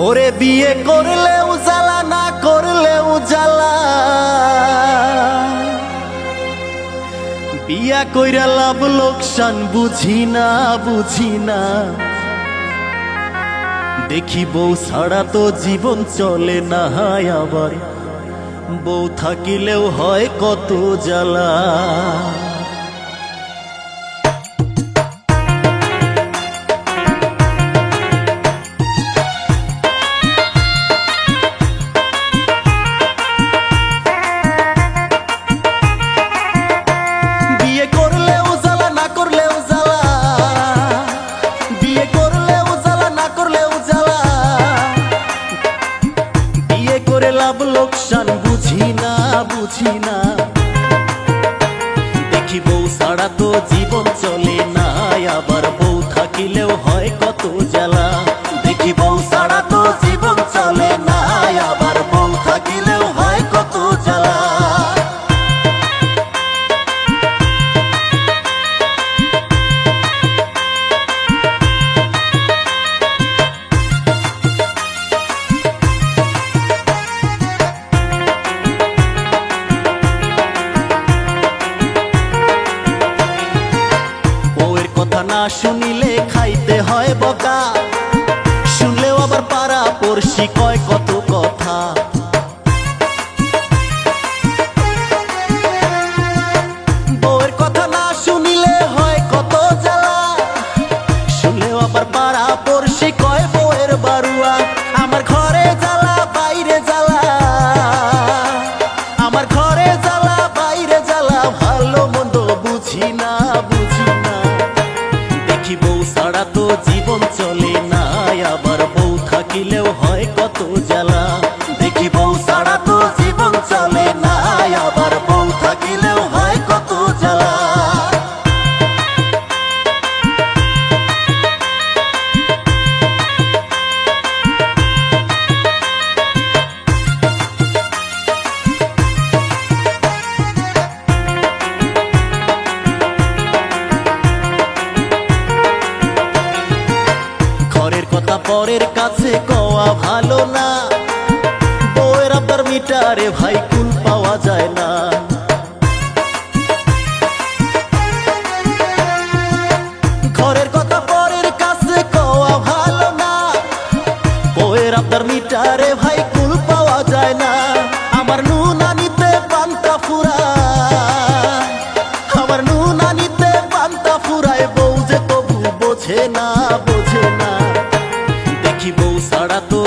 ওরে বিয়ে করলেও জ্বালা না করলেও জ্বালা, বিয়া কইরা লাভ লোকসান বুঝি না বুঝি না। দেখি বউ ছাড়া তো জীবন চলে না, আবার বউ থাকিলেও হয় কত জ্বালা। লাভ লোকসান বুঝি না বুঝি না। দেখি বউ ছাড়া তো জীবন চলে না, আবার বউ থাকিলেও হয় কত জ্বালা। দেখি বউ ছাড়া তো জীবন চলে না, আবার বউ থাকিলেও হয় কত জ্বালা। না শুনিলে খাইতে হয় বকা, শুনলেও আবার পাড়া পড়শি কয় কত কথা। বউয়ের কথা না শুনিলে হয় কত জ্বালা, শুনলেও আবার পাড়া পড়শি কয় বউয়ের বাড়ুয়া। আমার ঘরে জ্বালা বাইরে জ্বালা, আমার ঘরে জ্বালা বাইরে জ্বালা, ভালো মন্দ বুঝি না বুঝি না। দেখি বউ ছাড়া তো জীবন চলে না, আবার বউ থাকিলেও হয় কত জ্বালা। দেখি বউ ছাড়া তো জীবন চলে না, আবার বউ থাকিলেও হয় কত জ্বালা। ঘরের কথা পরের কাছে কওয়া ভালো না, বউয়ের আবদার মিটারে ভাই কুল পাওয়া যায় না। ঘরের কথা পরের কাছে কওয়া ভালো না, বউয়ের আবদার মিটারে ভাই কুল পাওয়া যায় না। আমার নুনানিতে পান্তা ফুরায়, আমার নুনানিতে পান্তা ফুরায়, বউ যে তবু বোঝে না বোঝে না। দেখি বউ ছাড়া তো